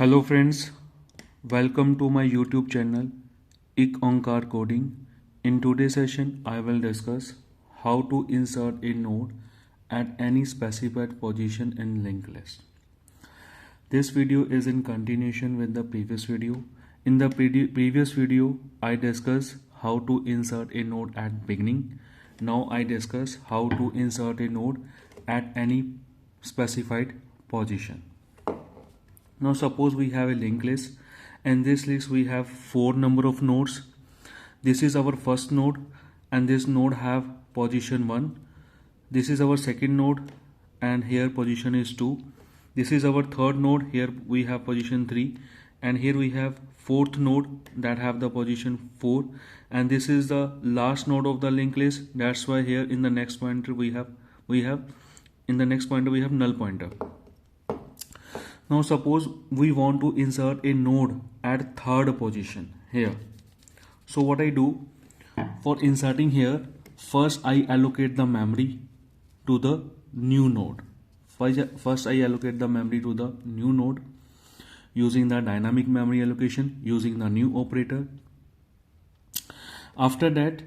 Hello friends, welcome to my YouTube channel Ik Onkar Coding. In today's session, I will discuss how to insert a node at any specified position in linked list. This video is in continuation with the previous video. In the previous video, I discussed how to insert a node at beginning. Now I discuss how to insert a node at any specified position. Now suppose we have a linked list, and this list we have 4 number of nodes. This is our first node, and this node have position 1. This is our second node, and here position is 2. This is our third node, here we have position 3, and here we have fourth node that have the position 4, and this is the last node of the linked list. That's why here in the next pointer we have null pointer. Now suppose we want to insert a node at third position here. So what I do for inserting here, first I allocate the memory to the new node. First I allocate the memory to the new node using the dynamic memory allocation, using the new operator. After that,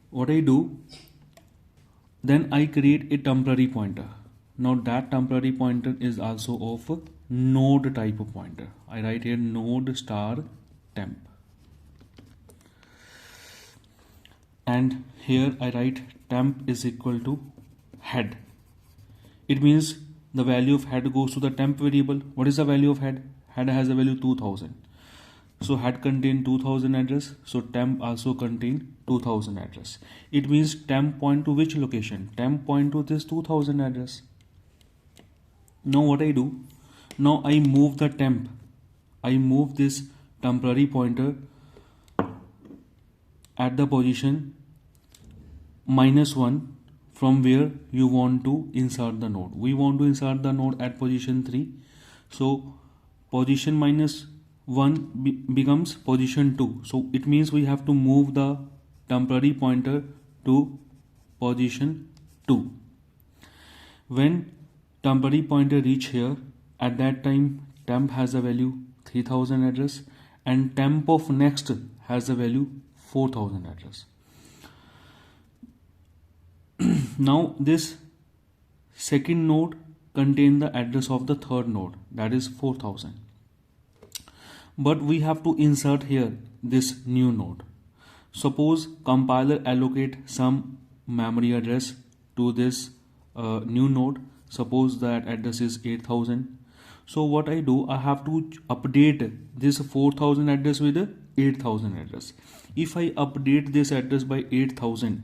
what I do, then I create a temporary pointer. Now that temporary pointer is also of node type of pointer. I write here node star temp, and here I write temp is equal to head. It means the value of head goes to the temp variable. What is the value of head? Head has a value 2000. So head contain 2000 address, so temp also contain 2000 address. It means temp point to which location? Temp point to this 2000 address. Now what I do, now I move the temp. I move this temporary pointer at the position -1 from where you want to insert the node. We want to insert the node at position 3. So position -1 becomes position 2. So it means we have to move the temporary pointer to position 2. When temporary pointer reach here, at that time temp has a value 3000 address, and temp of next has a value 4000 address. Now this second node contain the address of the third node, that is 4000. But we have to insert here this new node. Suppose compiler allocate some memory address to this new node. Suppose that address is 8000. So what I do, I have to update this 4000 address with 8000 address. If I update this address by 8000,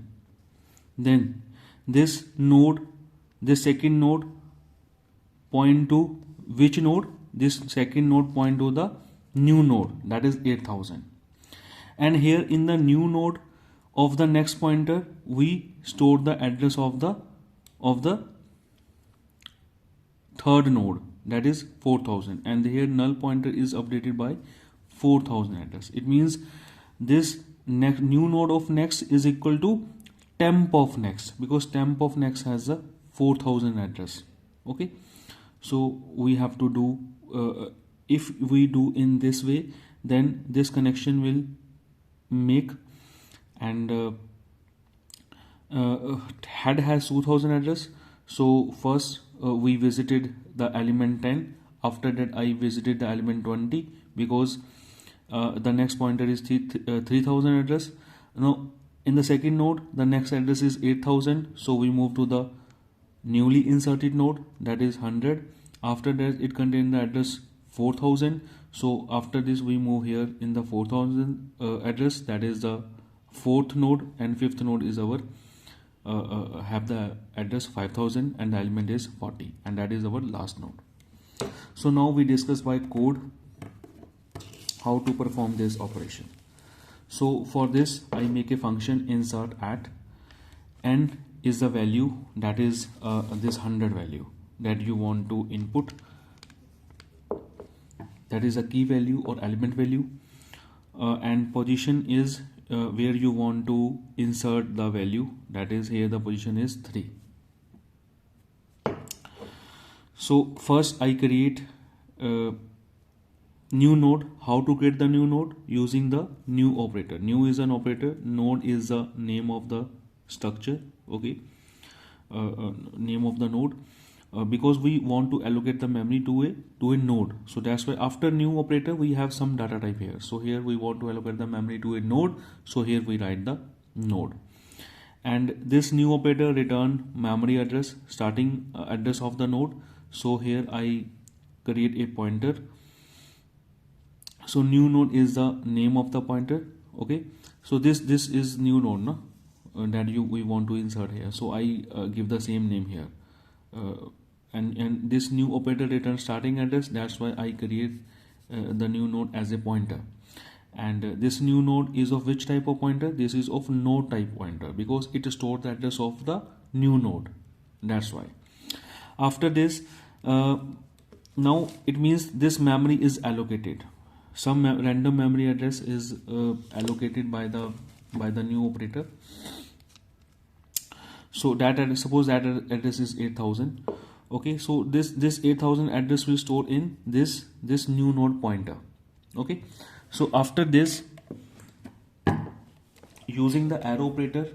then this node, this second node point to which node? This second node point to the new node, that is 8000. And here in the new node of the next pointer, we store the address of the third node, that is 4000, and here null pointer is updated by 4000 address. It means this new node of next is equal to temp of next, because temp of next has a 4000 address. Okay, so we have to do if we do in this way, then this connection will make, and head has 2000 address. So first we visited the element 10. After that I visited the element 20, because the next pointer is 3000 address. Now in the second node the next address is 8000, so we move to the newly inserted node, that is 100. After that it contains the address 4000, so after this we move here in the 4000 address, that is the fourth node, and fifth node is our have the address 5000, and the element is 40, and that is our last node. So now we discuss by code how to perform this operation. So for this I make a function insert at n is the value, that is this 100 value that you want to input, that is a key value or element value, and position is where you want to insert the value, that is here the position is 3. So first I create new node. How to create the new node? Using the new operator. New is an operator, node is the name of the structure. Okay, name of the node. Because we want to allocate the memory to a node, so that's why after new operator we have some data type here. So here we want to allocate the memory to a node, so here we write the node. And this new operator return memory address, starting address of the node. So here I create a pointer. So new node is the name of the pointer. Okay, so this is new node, no? That we want to insert here. So I give the same name here. And this new operator returns starting address, that's why I create the new node as a pointer. And this new node is of which type of pointer? This is of node type pointer, because it stores the address of the new node, that's why. After this, now it means this memory is allocated. Some random memory address is allocated by the new operator. So that suppose that address is 8000. Okay, so this 8000 address will store in this new node pointer. Okay, so after this, using the arrow operator,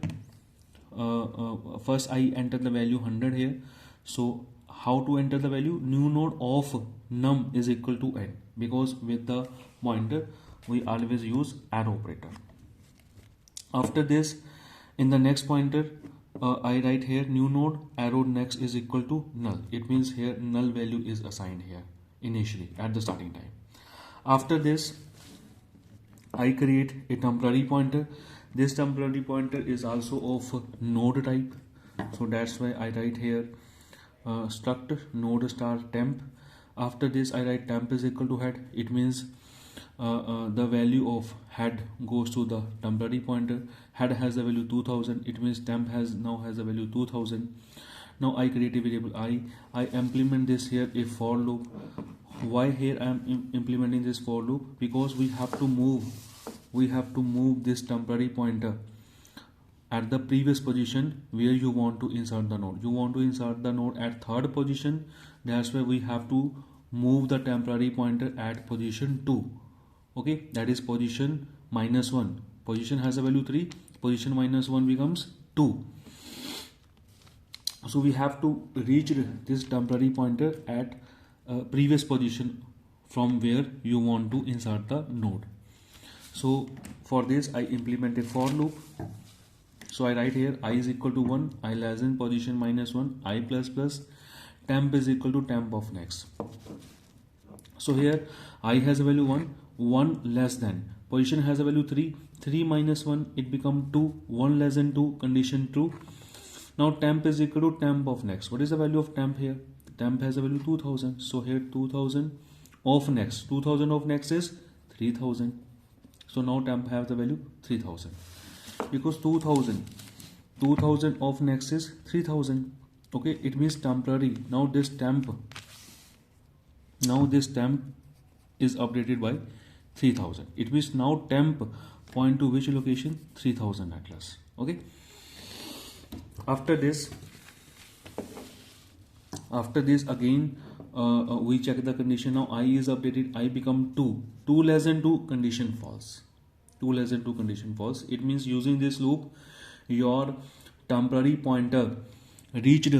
first I enter the value 100 here. So how to enter the value? New node of num is equal to n, because with the pointer we always use arrow operator. After this, in the next pointer, I write here new node arrow next is equal to null. It means here null value is assigned here initially at the starting time. After this, I create a temporary pointer. This temporary pointer is also of node type, so that's why I write here struct node star temp. After this, I write temp is equal to head. It means the value of head goes to the temporary pointer. Head has the value 2000. It means temp now has the value 2000. Now I create a variable I implement this here a for loop. Why here I am implementing this for loop? Because we have to move this temporary pointer at the previous position where you want to insert the node. You want to insert the node at third position, that's why we have to move the temporary pointer at position 2. Okay, that is position -1. Position has a value 3, position -1 becomes 2. So we have to reach this temporary pointer at previous position from where you want to insert the node. So for this I implement a for loop. So I write here I is equal to 1, I less than position -1, I plus plus, temp is equal to temp of next. So here I has a value 1, 1 less than, position has a value 3, 3 minus 1, it become 2, 1 less than 2, condition true. Now temp is equal to temp of next. What is the value of temp here? Temp has a value 2000. So here 2000 of next. 2000 of next is 3000. So now temp has the value 3000. Because 2000 of next is 3000. Okay, it means temporary. Now this temp is updated by 3000. It means now temp point to which location? 3000 address. Okay. After this again we check the condition. Now I is updated, I become 2, 2 less than 2, condition false, 2 less than 2, condition false. It means using this loop your temporary pointer reached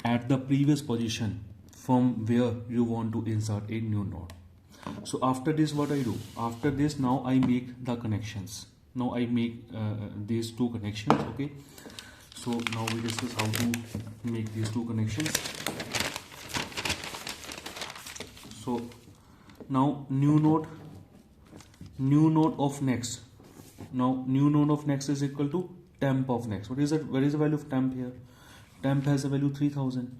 at the previous position from where you want to insert a new node. So after this what I do? After this now I make the connections. Now I make these two connections. Okay, so now we discuss how to make these two connections. So now new node of next. Now new node of next is equal to temp of next. What is that? Where is the value of temp here? Temp has a value 3000.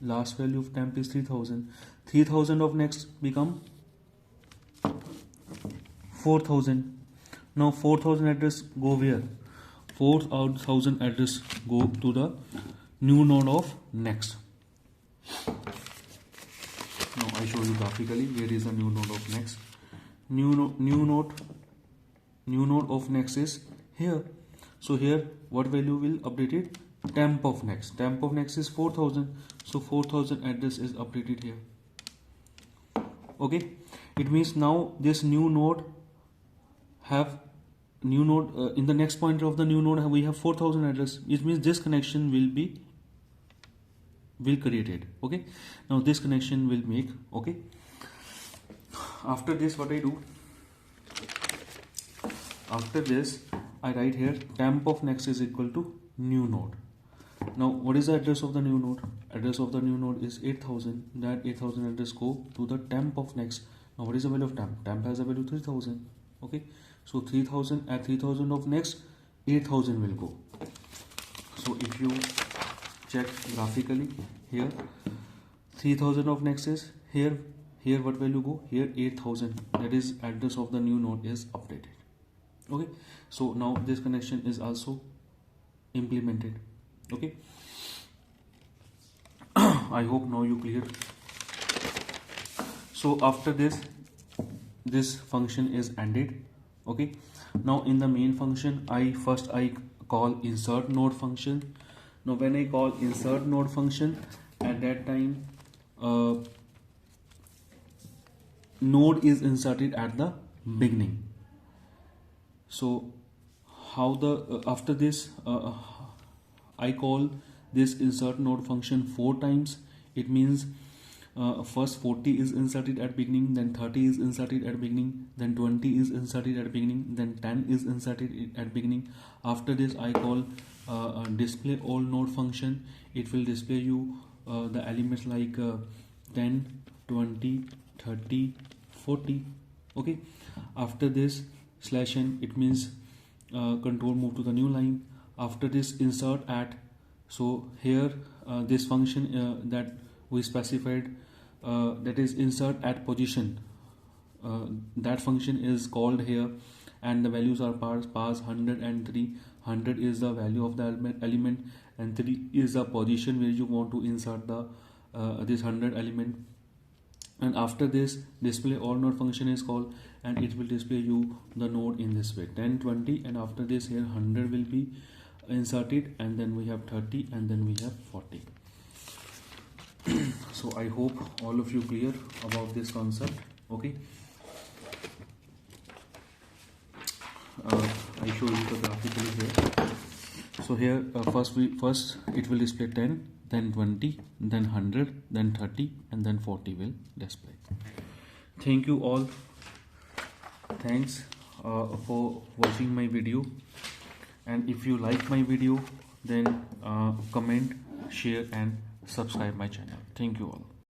Last value of temp is 3000. 3000 of next become 4000. Now 4000 address go where? 4000 address go to the new node of next. Now I show you graphically where is the new node of next. New node of next is here. So here what value will update it? Temp of next. Temp of next is 4000. So 4000 address is updated here. Okay. It means now this new node have in the next pointer of the new node we have 4000 address. It means this connection will created. Okay, now this connection will make. Okay, after this what I do, after this I write here temp of next is equal to new node. Now what is the address of the new node? Address of the new node is 8000. That 8000 address go to the temp of next. Now what is the value of temp? Temp has a value 3000. Okay, so 3000 at 3000 of next 8000 will go. So if you check graphically here, 3000 of next is here. Here what value go? Here 8000. That is address of the new node is updated. Okay, so now this connection is also implemented. Okay, I hope now you clear. So after this function is ended. Okay, now in the main function I call insert node function. Now when I call insert node function, at that time node is inserted at the beginning. So how the after this I call this insert node function 4 times. It means first 40 is inserted at beginning, then 30 is inserted at beginning, then 20 is inserted at beginning, then 10 is inserted at beginning. After this I call display all node function. It will display you the elements like 10, 20, 30, 40. Okay, after this /n, it means control move to the new line. After this insert at, so here this function that we specified, that is insert at position, that function is called here, and the values are pass 100 and 3. 100 is the value of the element and 3 is the position where you want to insert the this 100 element. And after this display all node function is called, and it will display you the node in this way 10, 20, and after this here 100 will be inserted, and then we have 30, and then we have 40. So I hope all of you clear about this concept. Okay, I show you the graphically here. So here first it will display 10, then 20, then 100, then 30, and then 40 will display. Thank you all. Thanks for watching my video, and if you like my video, then comment, share and subscribe my channel. Thank you all.